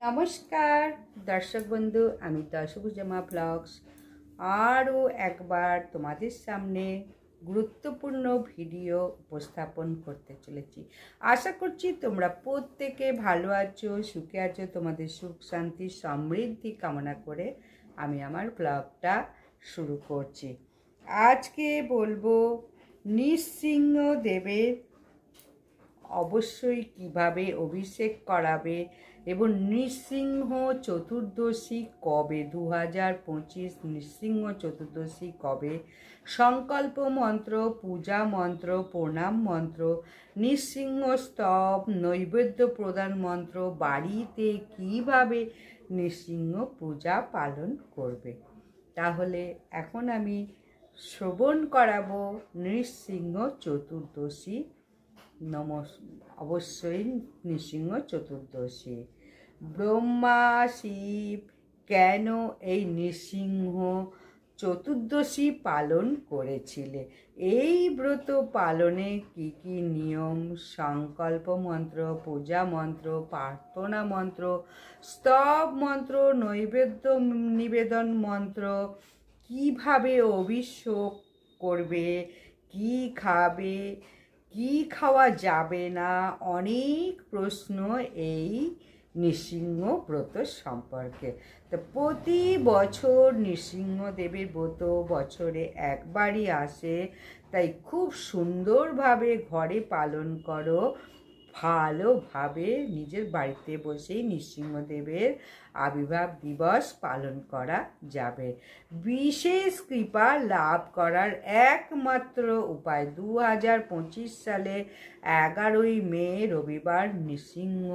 নমস্কার দর্শক বন্ধু, আমি দশভুজামা ব্লগস আরও একবার তোমাদের সামনে গুরুত্বপূর্ণ ভিডিও উপস্থাপন করতে চলেছি। আশা করছি তোমরা প্রত্যেকে ভালো আছো, সুখে আছো। তোমাদের সুখ শান্তি সমৃদ্ধি কামনা করে আমি আমার ব্লগটা শুরু করছি। আজকে বলবো নৃসিংহদেবের অবশ্যই কিভাবে অভিষেক করাবে এবং নৃসিংহ চতুর্দশী কবে, 2025 নৃসিংহ চতুর্দশী কবে, সংকল্প মন্ত্র, পূজা মন্ত্র, প্রণাম মন্ত্র, নৃসিংহ স্তব, নৈবেদ্য প্রদান মন্ত্র, বাড়িতে কিভাবে নৃসিংহ পূজা পালন করবে। তাহলে এখন আমি শ্রবণ করাবো নৃসিংহ চতুর্দশী। অবশ্যই নৃসিংহ চতুর্দশী। ব্রহ্মা শিব কেন এই নৃসিংহ চতুর্দশী পালন করেছিলে, এই ব্রত পালনে কি কি নিয়ম, সংকল্প মন্ত্র, পূজা মন্ত্র, প্রার্থনা মন্ত্র, স্তব মন্ত্র, নৈবেদ্য নিবেদন মন্ত্র, কিভাবে অভিষেক করবে, কি খাবে, কি খাওয়া যাবে না, অনেক প্রশ্ন এই নৃসিংহ ব্রত সম্পর্কে। তো প্রতি বছর নৃসিংহদেবের ব্রত বছরে একবারই আসে, তাই খুব সুন্দরভাবে ঘরে পালন করো, ভালোভাবে নিজের বাড়িতে বসেই নৃসিংহদেবের আবির্ভাব দিবস পালন করা যাবে। বিশেষ কৃপা লাভ করার একমাত্র উপায় 2025 সালে 11ই মে রবিবার নৃসিংহ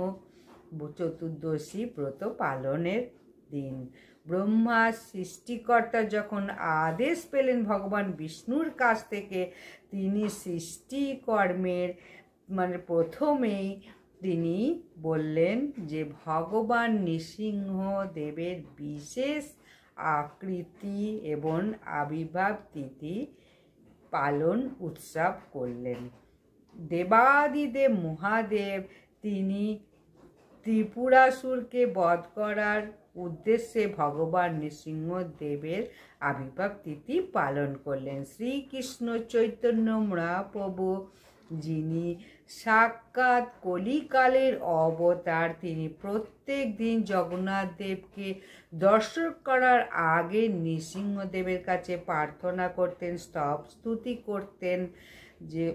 চতুর্দশী ব্রত পালনের দিন। ব্রহ্মা সৃষ্টিকর্তা যখন আদেশ পেলেন ভগবান বিষ্ণুর কাছ থেকে, তিনি সৃষ্টিকর্মের প্রথমেই তিনি বললেন যে ভগবান নৃসিংহ দেবের বিশেষ আকৃতি এবং আবির্ভাব তিথি পালন উৎসব করলেন। দেবাদিদেব মহাদেব তিনি ত্রিপুরাসুরকে বধ করার উদ্দেশ্যে ভগবান নৃসিংহদেবের আবির্ভাব তিথি পালন করলেন। শ্রীকৃষ্ণ চৈতন্য মহাপ্রভু যিনি সাক্ষাৎ কলিকালের অবতার, তিনি প্রত্যেক দিন জগন্নাথ দেবকে দর্শন করার আগে নৃসিংহদেবের কাছে প্রার্থনা করতেন, স্তব স্তুতি করতেন যে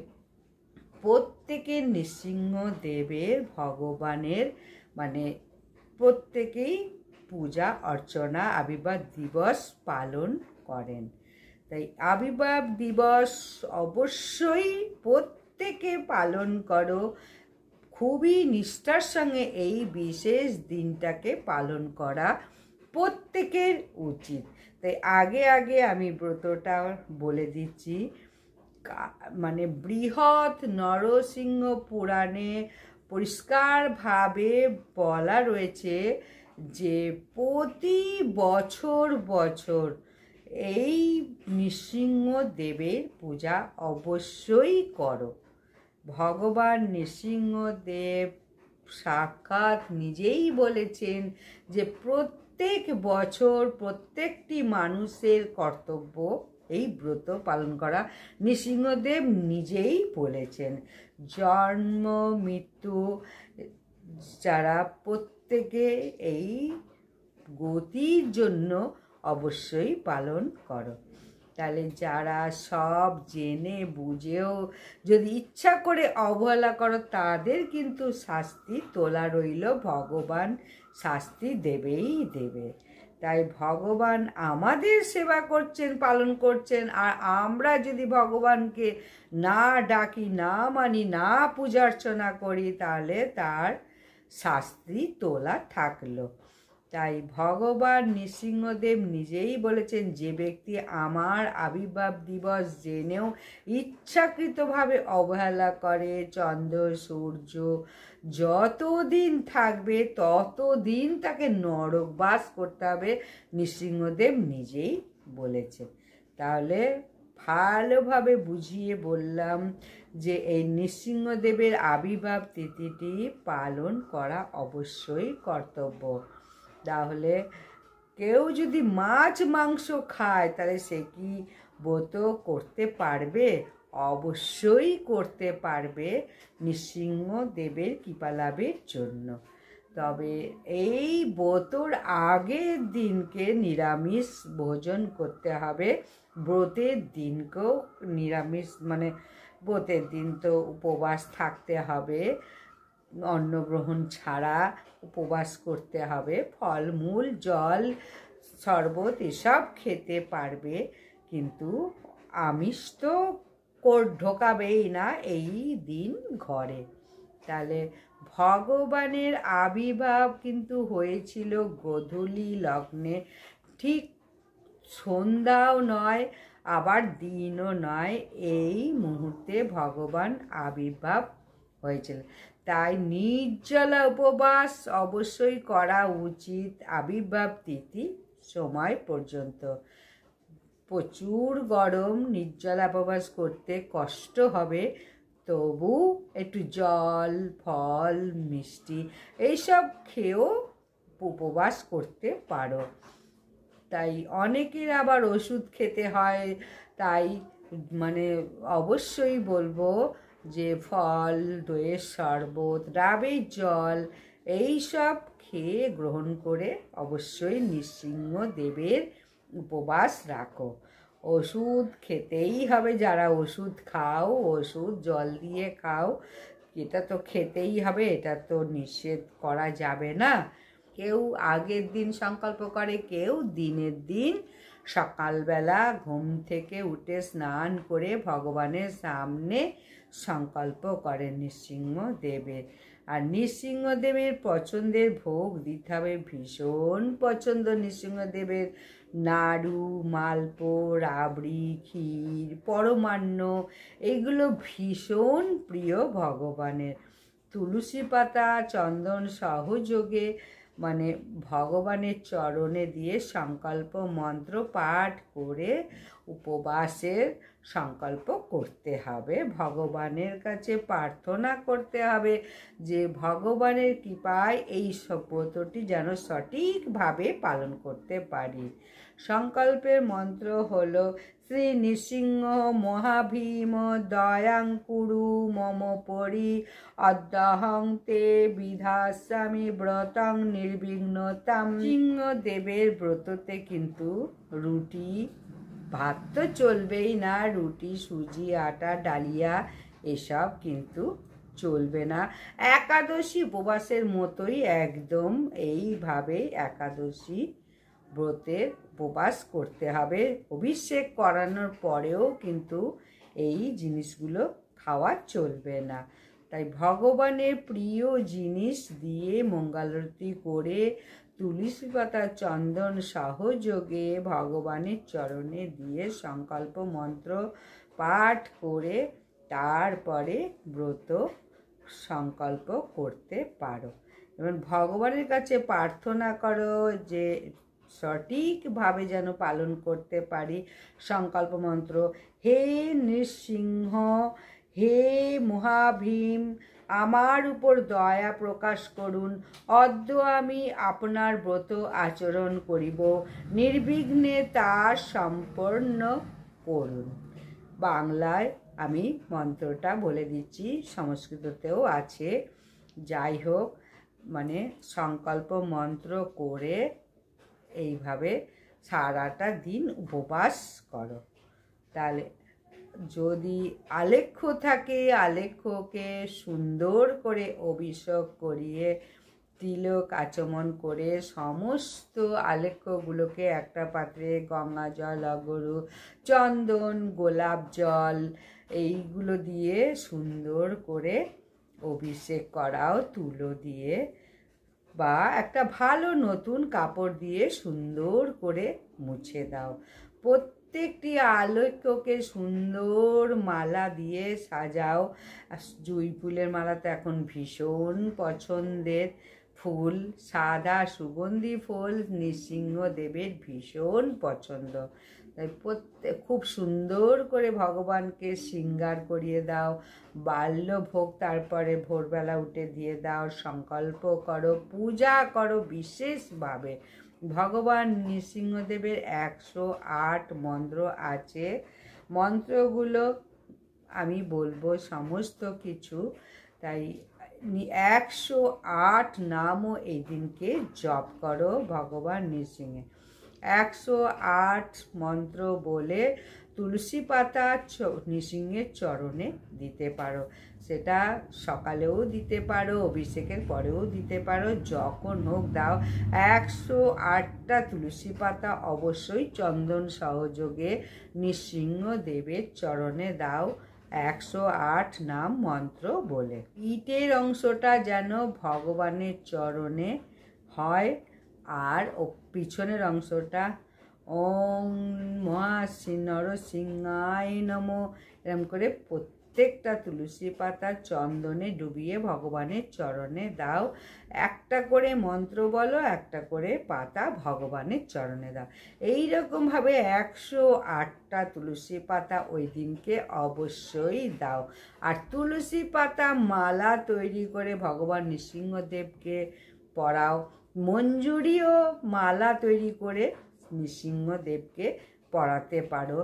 প্রত্যেকের নৃসিংহদেবের ভগবানের প্রত্যেকেই পূজা অর্চনা আবির্ভাব দিবস পালন করেন। তাই আবির্ভাব দিবস অবশ্যই প্রত্যেকে পালন করো, খুবই নিষ্ঠার সঙ্গে এই বিশেষ দিনটাকে পালন করা প্রত্যেকের উচিত। তাই আগে আমি ব্রতটা বলে দিচ্ছি। বৃহৎ নরসিংহ পুরাণে পরিষ্কারভাবে বলা রয়েছে যে প্রতি বছর এই নৃসিংহদেবের পূজা অবশ্যই করো। ভগবান নৃসিংহদেব সাক্ষাৎ নিজেই বলেছেন যে প্রত্যেক বছর প্রত্যেকটি মানুষের কর্তব্য এই ব্রত পালন করা। নৃসিংহদেব নিজেই বলেছেন জন্ম মৃত্যু যারা প্রত্যেকে এই গতির জন্য অবশ্যই পালন করো। তাহলে যারা সব জেনে বুঝেও যদি ইচ্ছা করে অবহেলা করো, তাদের কিন্তু শাস্তি তোলা রইল, ভগবান শাস্তি দেবেই দেবে। তাই ভগবান আমাদের সেবা করছেন, পালন করছেন, আর আমরা যদি ভগবানকে না ডাকি, না মানি, না পূজা অর্চনা করি, তাহলে তার শাস্তি তোলা থাকলো। তাই ভগবান নৃসিংহদেব নিজেই বলেছেন যে ব্যক্তি আমার আবির্ভাব দিবস জেনেও ইচ্ছাকৃতভাবে অবহেলা করে, চন্দ্র সূর্য যতদিন থাকবে ততদিন তাকে নরকবাস করতে হবে, নৃসিংহদেব নিজেই বলেছেন। তাহলে ভালোভাবে বুঝিয়ে বললাম যে এই নৃসিংহদেবের আবির্ভাব তিথিটি পালন করা অবশ্যই কর্তব্য। তাহলে কেউ যদি মাছ মাংস খায় তাহলে সে কি ব্রত করতে পারবে? অবশ্যই করতে পারবে নৃসিংহদেবের কৃপা লাভের জন্য। তবে এই ব্রতর আগের দিনকে নিরামিষ ভোজন করতে হবে। ব্রতের দিনকেও নিরামিষ, মানে ব্রতের দিন তো উপবাস থাকতে হবে, অন্নগ্রহণ ছাড়া উপবাস করতে হবে, ফলমূল জল শরবত এসব খেতে পারবে, কিন্তু আমিষ তো ঢোকাবেই না এই দিন ঘরে। তাহলে ভগবানের আবির্ভাব কিন্তু হয়েছিল গোধূলি লগ্নে, ঠিক সন্ধ্যাও নয় আবার দিনও নয়, এই মুহূর্তে ভগবান আবির্ভাব হয়েছিল। তাই নির্জলা উপবাস অবশ্যই করা উচিত আবির্ভাব তিথি সময় পর্যন্ত। প্রচুর গরম, নির্জলা উপবাস করতে কষ্ট হবে, তবু একটু জল ফল মিষ্টি এইসব খেয়েও উপবাস করতে পারো। তাই অনেকের আবার ওষুধ খেতে হয়, তাই মানে অবশ্যই বলবো যে ফল, দইয়ের শরবত, ডাবের জল এইসব খেয়ে গ্রহণ করে অবশ্যই নৃসিংহদেবের উপবাস রাখো। ওষুধ খেতেই হবে, যারা ওষুধ খাও, ওষুধ জল দিয়ে খাও, এটা তো খেতেই হবে, এটা তো নিষেধ করা যাবে না। কেউ আগের দিন সংকল্প করে, কেউ দিনের দিন সকালবেলা ঘুম থেকে উঠে স্নান করে ভগবানের সামনে সংকল্প করে নৃসিংহদেবের। আর নৃসিংহদেবের পছন্দের ভোগ দিতে হবে, ভীষণ পছন্দ নৃসিংহদেবের নাড়ু, মালপো, রাবড়ি, ক্ষীর, পরমান্ন এগুলো ভীষণ প্রিয় ভগবানের। তুলসী পাতা চন্দন সহযোগে মানে ভগবানের চরণে দিয়ে সংকল্প মন্ত্র পাঠ করে উপবাসের সংকল্প করতে হবে, ভগবানের কাছে প্রার্থনা করতে হবে যে ভগবানের কৃপায় এই ব্রতটি যেন সঠিকভাবে পালন করতে পারি। সংকল্পের মন্ত্র হলো শ্রী নৃসিংহ মহাভীম দয়াং কুরু মম পরি অদ্যহং তে বিধাস্বামী ব্রতং নির্বিঘ্নতাম। সিংহদেবের ব্রততে কিন্তু রুটি ভাত তো চলবেই না, রুটি সুজি আটা ডালিয়া এসব কিন্তু চলবে না। একাদশী উপবাসের মতোই একদম এইভাবে একাদশী ব্রতের উপবাস করতে হবে। অভিষেক করানোর পরেও কিন্তু এই জিনিসগুলো খাওয়া চলবে না। তাই ভগবানের প্রিয় জিনিস দিয়ে মঙ্গলারতি করে তুলসী পাতা চন্দন সহযোগে ভগবানের চরণে দিয়ে সংকল্প মন্ত্র পাঠ করে তারপরে ব্রত সংকল্প করতে পারো এবং ভগবানের কাছে প্রার্থনা করো যে সঠিকভাবে যেন পালন করতে পারি সংকল্প মন্ত্র। হে নৃসিংহ, হে মহাভীম, আমার উপর দয়া প্রকাশ করুন। অদ্য আমি আপনার ব্রত আচরণ করিব, নির্বিঘ্নে তা সম্পন্ন করুন। বাংলায় আমি মন্ত্রটা বলে দিচ্ছি, সংস্কৃততেও আছে। যাই হোক, মানে সংকল্প মন্ত্র করে এইভাবে সারাটা দিন উপবাস করো। তাহলে যদি আলেখ্য থাকে, আলেখ্যকে সুন্দর করে অভিষেক করিয়ে তিলক আচমন করে সমস্ত আলেখ্যগুলোকে একটা পাত্রে গঙ্গা জল, অগরু, চন্দন, গোলাপ জল এইগুলো দিয়ে সুন্দর করে অভিষেক করাও, তুলো দিয়ে বা একটা ভালো নতুন কাপড় দিয়ে সুন্দর করে মুছে দাও। প্রত্যেকটি আলেখ্যকে সুন্দর মালা দিয়ে সাজাও। জুঁই ফুলের মালা তো এখন ভীষণ পছন্দের ফুল, সাদা সুগন্ধি ফুল নৃসিংহদেবের ভীষণ পছন্দ। তাই খুব সুন্দর করে ভগবানকে শৃঙ্গার করিয়ে দাও, বাল্যভোগ তারপরে ভোরবেলা উঠে দিয়ে দাও, সংকল্প করো, পূজা করো বিশেষভাবে। ভগবান নৃসিংহদেবের 108 মন্ত্র আছে, মন্ত্রগুলো আমি বলবো সমস্ত কিছু, তাই 108 নামও এই দিনকে জপ করো ভগবান নৃসিংহে। 108 মন্ত্র বলে তুলসী পাতা নৃসিংহের চরণে দিতে পারো, সেটা সকালেও দিতে পারো, অভিষেকের পরেও দিতে পারো, যখন হোক দাও। 108টা তুলসী পাতা অবশ্যই চন্দন সহযোগে নৃসিংহদেবের চরণে দাও 108 নাম মন্ত্র বলে। ইটের অংশটা যেন ভগবানের চরণে হয়, আর পিছনের অংশটা ওম নরসিংহায় নমঃ এরম করে প্রত্যেকটা তুলসী পাতা চন্দনে ডুবিয়ে ভগবানের চরণে দাও। একটা করে মন্ত্র বলো, একটা করে পাতা ভগবানের চরণে দাও। এইরকমভাবে 108টা তুলসী পাতা ওই দিনকে অবশ্যই দাও। আর তুলসী পাতা মালা তৈরি করে ভগবান নৃসিংহদেবকে পরাও। মঞ্জুরিও মালা তৈরি করে নৃসিংহদেবকে পরাতে পারো।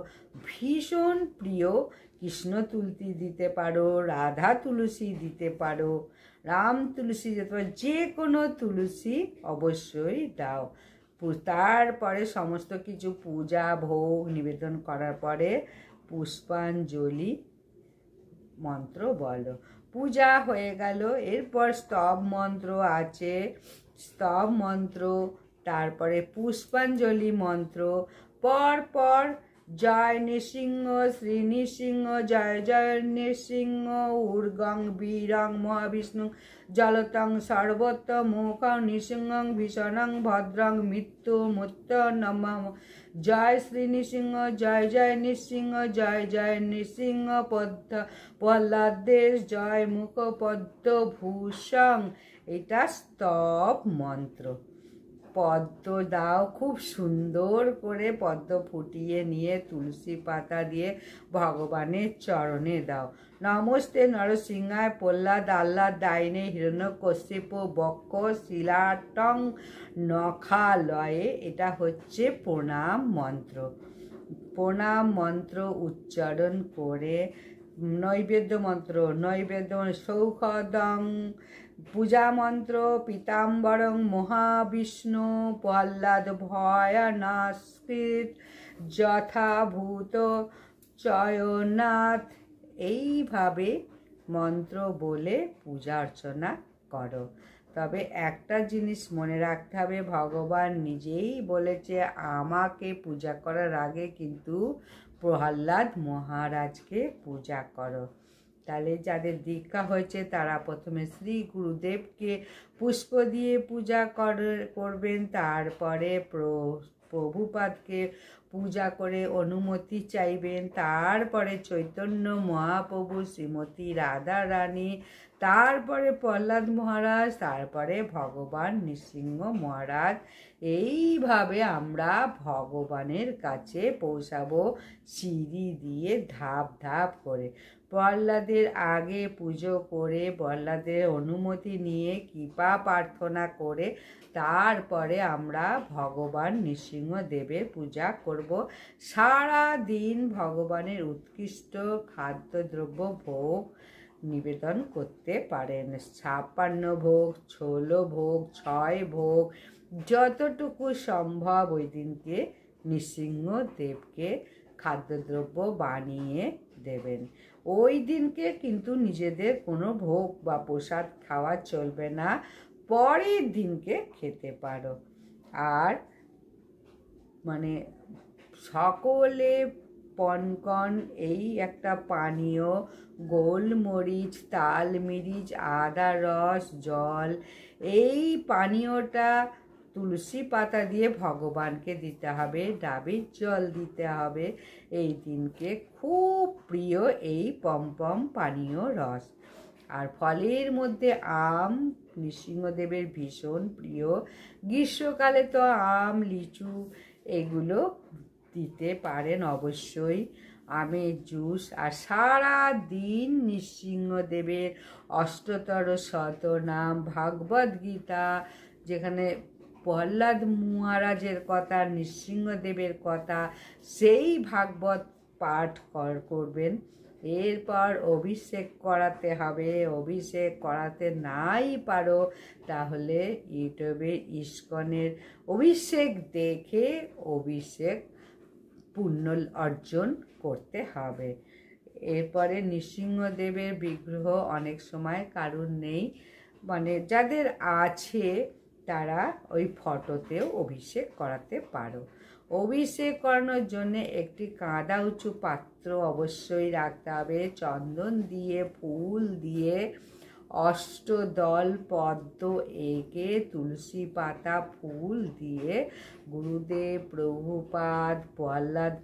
ভীষণ প্রিয় কৃষ্ণ তুলসী দিতে পারো, রাধা তুলসী দিতে পারো, রাম তুলসী দিতে পারো, যে কোনো তুলসী অবশ্যই দাও। তারপরে সমস্ত কিছু পূজা ভোগ নিবেদন করার পরে পুষ্পাঞ্জলি মন্ত্র বলো। পূজা হয়ে গেল, এরপর স্তব মন্ত্র আছে, স্তব মন্ত্র, তারপরে পুষ্পাঞ্জলি মন্ত্র, পর পর জয় নৃসিংহ শ্রী নৃসিংহ জয় জয় নৃসিংহ ঊর্গং বীরং মহাবিষ্ণু জলতং সর্বোত্তমুখং নৃসিংহং ভীষণং ভদ্রং মৃত্যু মুত্ত নমঃ। জয় শ্রী নৃসিংহ জয় জয় নৃসিংহ জয় জয় নৃসিংহ প্রহ্লাদেশ জয় মুখ পদ্মভূষণ। এটা স্তব মন্ত্র। পদ্ম দাও, খুব সুন্দর করে পদ্ম ফুটিয়ে নিয়ে তুলসী পাতা দিয়ে ভগবানের চরণে দাও। নমস্তে নরসিংহায় প্রহ্লাদ আহ্লাদ দায়নে হিরণ্যকশিপ বক্ষ শিলাটং নখালয়ে। এটা হচ্ছে প্রণাম মন্ত্র। প্রণাম মন্ত্র উচ্চারণ করে নৈবেদ্য মন্ত্র, সৌখদং পূজা মন্ত্র পীতাম্বরং মহাবিষ্ণু প্রহ্লাদ ভয়ানাস্কৃত যথাভূত চয়নাথ। এইভাবে মন্ত্র বলে পূজা অর্চনা করো। তবে একটা জিনিস মনে রাখতে হবে, ভগবান নিজেই বলেছে আমাকে পূজা করার আগে কিন্তু প্রহ্লাদ মহারাজকে পূজা করো। তাহলে যাদের দীক্ষা হয়েছে তারা প্রথমে শ্রী গুরুদেবকে পুষ্প দিয়ে পূজা করবেন, তারপরে প্রভুপাদকে পূজা করে অনুমতি চাইবেন, তারপরে চৈতন্য মহাপ্রভু, শ্রীমতী রাধা রানী, তারপরে প্রহ্লাদ মহারাজ, তারপরে ভগবান নৃসিংহ মহারাজ। এইভাবে আমরা ভগবানের কাছে পৌঁছাবো সিঁড়ি দিয়ে ধাপ ধাপ করে। প্রহ্লাদের আগে পুজো করে, প্রহ্লাদের অনুমতি নিয়ে কৃপা প্রার্থনা করে তারপরে আমরা ভগবান নৃসিংহদেবের পূজা করব। সারা দিন ভগবানের উৎকৃষ্ট খাদ্যদ্রব্য ভোগ নিবেদন করতে পারেন। 56 ভোগ, 16 ভোগ, 6 ভোগ, যতটুকু সম্ভব ওই দিনকে নৃসিংহদেবকে খাদ্যদ্রব্য বানিয়ে দেবেন। ওই দিনকে কিন্তু নিজেদের কোনো ভোগ বা প্রসাদ খাওয়া চলবে না, পরের দিনকে খেতে পারো। আর মানে সকলে পনকন এই একটা পানীয়, গোলমরিচ, তালমিরিচ, আদা রস, জল, এই পানীয়টা তুলসী পাতা দিয়ে ভগবানকে দিতে হবে, ডাবের জল দিতে হবে। এই দিনকে খুব প্রিয় এই পমপম পানীয় রস। আর ফলের মধ্যে আম নৃসিংহদেবের ভীষণ প্রিয়। গ্রীষ্মকালে তো আম, লিচু এগুলো দিতে পারেন অবশ্যই আমের জুস। আর সারা দিন নৃসিংহদেবের অষ্টতর শতনাম, ভাগবত গীতা, যেখানে প্রহ্লাদ মহারাজের কথা, নৃসিংহদেবের কথা, সেই ভাগবত পাঠ করবেন। এরপর অভিষেক করাতে হবে। অভিষেক করাতে নাই পারো তাহলে ইউটিউবে ইস্কনের অভিষেক দেখে অভিষেক পুণ্য অর্জন করতে হবে। এরপরে নৃসিংহদেবের বিগ্রহ অনেক সময় কারুর নেই, মানে যাদের আছে তারা ওই ফটোতেও অভিষেক করাতে পারো। অভিষেক করানোর জন্য একটি কাঁদা উঁচু পাত্র অবশ্যই রাখতে হবে, চন্দন দিয়ে, ফুল দিয়ে, অষ্টদল পদ্ম এঁকে, তুলসী পাতা, ফুল দিয়ে গুরুদেব, প্রভুপাদ, প্রহ্লাদ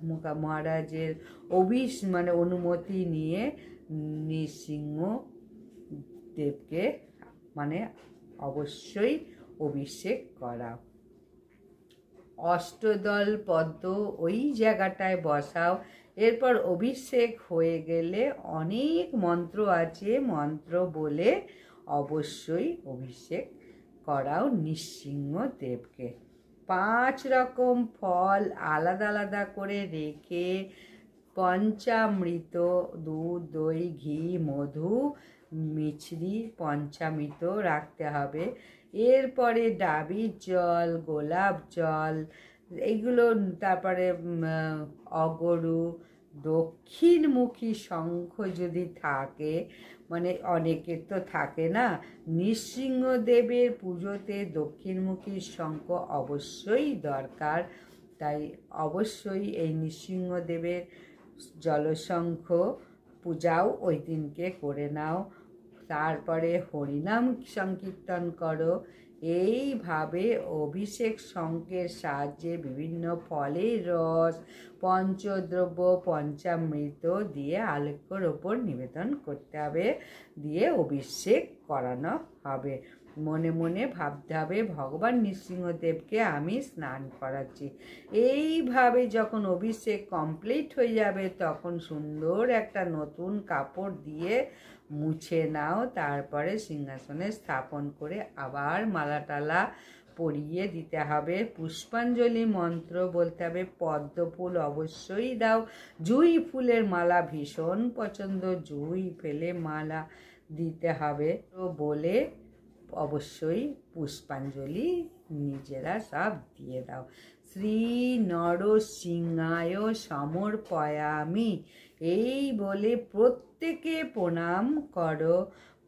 মহারাজের অনুমতি নিয়ে নৃসিংহদেবকে অবশ্যই অভিষেক করা। অষ্টদল পদ্ম ওই জায়গাটায় বসাও। এরপর অভিষেক হয়ে গেলে অনেক মন্ত্র আছে, মন্ত্র বলে অবশ্যই অভিষেক করাও নৃসিংহদেবকে। 5 রকম ফল আলাদা আলাদা করে রেখে পঞ্চামৃত, দুধ, দই, ঘি, মধু, মিছরি, পঞ্চামৃত রাখতে হবে। এরপরে ডাবের জল, গোলাপ জল, এইগুলো, তারপরে অগরু, দক্ষিণমুখী শঙ্খ যদি থাকে, অনেকের তো থাকে না, নৃসিংহদেবের পুজোতে দক্ষিণমুখী শঙ্খ অবশ্যই দরকার। তাই অবশ্যই এই নৃসিংহদেবের জলশঙ্খ পূজাও ওই দিনকে করে নাও। তারপরে হরিনাম সংকীর্তন করো। এইভাবে অভিষেক শঙ্খের সাহায্যে বিভিন্ন ফলের রস, পঞ্চদ্রব্য, পঞ্চামৃত দিয়ে আলেখ্যর ওপর নিবেদন করতে হবে, দিয়ে অভিষেক করানো হবে। মনে মনে ভাবতে হবে ভগবান নৃসিংহদেবকে আমি স্নান করাচ্ছি। এইভাবে যখন অভিষেক কমপ্লিট হয়ে যাবে তখন সুন্দর একটা নতুন কাপড় দিয়ে মুছে নাও। তারপরে সিংহাসনে স্থাপন করে আবার মালা টালা পরিয়ে দিতে হবে। পুষ্পাঞ্জলি মন্ত্র বলতে হবে। পদ্ম ফুল অবশ্যই দাও। জুঁই ফুলের মালা ভীষণ পছন্দ, জুঁই ফেলে মালা দিতে হবে। তো বলে অবশ্যই পুষ্পাঞ্জলি নিজেরা সব দিয়ে দাও। শ্রী নরসিংহায় সমর্পয়ামি, এই বলে প্রত্যেকে প্রণাম করো।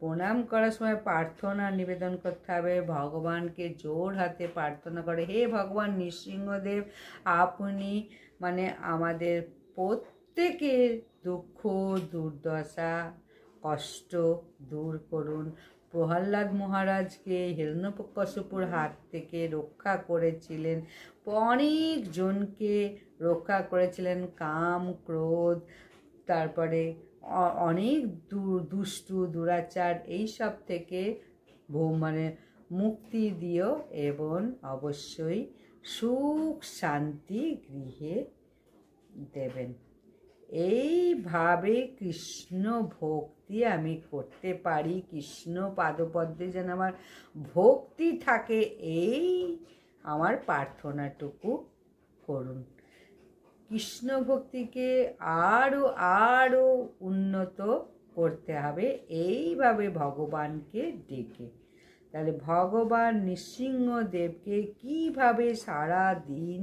প্রণাম করার সময় প্রার্থনা নিবেদন করতে হবে, ভগবানকে জোর হাতে প্রার্থনা করে, হে ভগবান নৃসিংহদেব, আপনি আমাদের প্রত্যেকের দুঃখ, দুর্দশা, কষ্ট দূর করুন। প্রহ্লাদ মহারাজকে হিরণ্যকশিপুর হাত থেকে রক্ষা করেছিলেন, অনেক জনকে রক্ষা করেছিলেন, কাম, ক্রোধ, তারপরে অনেক দুষ্টু দুরাচার, এইসব থেকে মুক্তি দিও এবং অবশ্যই সুখ শান্তি গৃহে দেবেন। এইভাবে কৃষ্ণ ভক্তি আমি করতে পারি, কৃষ্ণ পাদপদ্মে যেন আমার ভক্তি থাকে, এই আমার প্রার্থনাটুকু করুন। কৃষ্ণ ভক্তিকে আরও আরও উন্নত করতে হবে এইভাবে ভগবানকে ডেকে। তাহলে ভগবান নৃসিংহদেবকে কিভাবে সারা দিন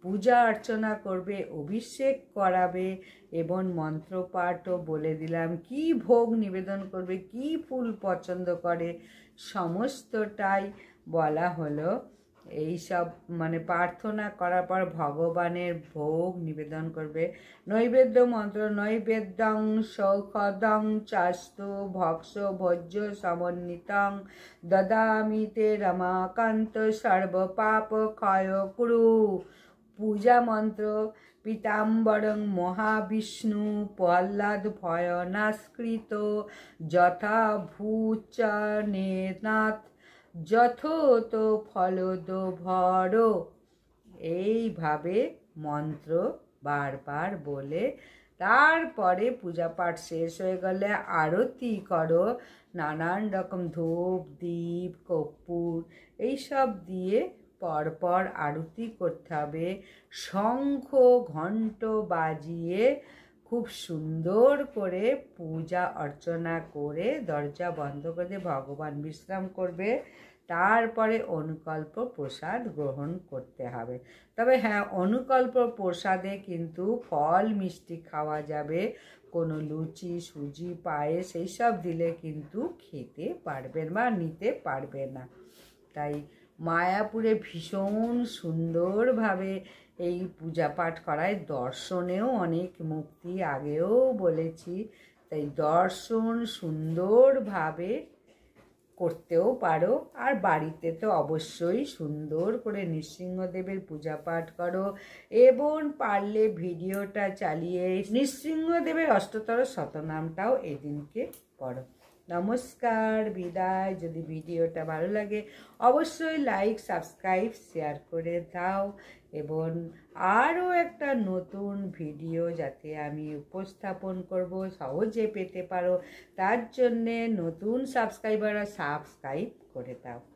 পূজা অর্চনা করবে, অভিষেক করাবে এবং মন্ত্রপাঠও বলে দিলাম, কি ভোগ নিবেদন করবে, কি ফুল পছন্দ করে, সমস্তটাই বলা হলো। এই সব প্রার্থনা করার পর ভগবানের ভোগ নিবেদন করবে। নৈবেদ্য মন্ত্র, নৈবেদ্যং সৌখদং চাস্তু ভক্ষ ভোজ্য সমন্বিতং দদামি তে রমাকান্ত সর্বপাপ ক্ষয় কুরু। পূজা মন্ত্র, পীতাম্বরং মহাবিষ্ণু প্রহ্লাদ ভয় নাস্কৃত যথা ভূচনেনাথ যথোত ফলদ ভর। এইভাবে মন্ত্র বারবার বলে তারপরে পূজা পাঠ শেষ হয়ে গেলে আরতি করো, নানান রকম ধূপ দীপ কর্পূর এইসব দিয়ে পরপর আরতি করতে হবে। শঙ্খ ঘণ্ট বাজিয়ে খুব সুন্দর করে পূজা অর্চনা করে দরজা বন্ধ করে ভগবান বিশ্রাম করবে। তারপরে অনুকল্প প্রসাদ গ্রহণ করতে হবে। তবে হ্যাঁ, অনুকল্প প্রসাদে কিন্তু ফল মিষ্টি খাওয়া যাবে, কোনো লুচি সুজি পায়েস এইসব দিলে কিন্তু খেতে পারবেন বা নিতে পারবে না। তাই মায়াপুরে ভীষণ সুন্দরভাবে এই পূজা পাঠ করায়, দর্শনেও অনেক মুক্তি, আগেও বলেছি। তাই দর্শন সুন্দরভাবে করতেও পারো, আর বাড়িতে তো অবশ্যই সুন্দর করে নৃসিংহদেবের পূজা পাঠ করো এবং পারলে ভিডিওটা চালিয়ে নৃসিংহদেবের অষ্টতর শতনামটাও এদিনকে পড়ো। নমস্কার, বিদায়। যদি ভিডিওটা ভালো লাগে অবশ্যই লাইক সাবস্ক্রাইব শেয়ার করে দাও, এবং আরও একটা নতুন ভিডিও যাতে আমি উপস্থাপন করব সহজে পেতে পারো তার জন্যে নতুন সাবস্ক্রাইবাররা সাবস্ক্রাইব করে দাও।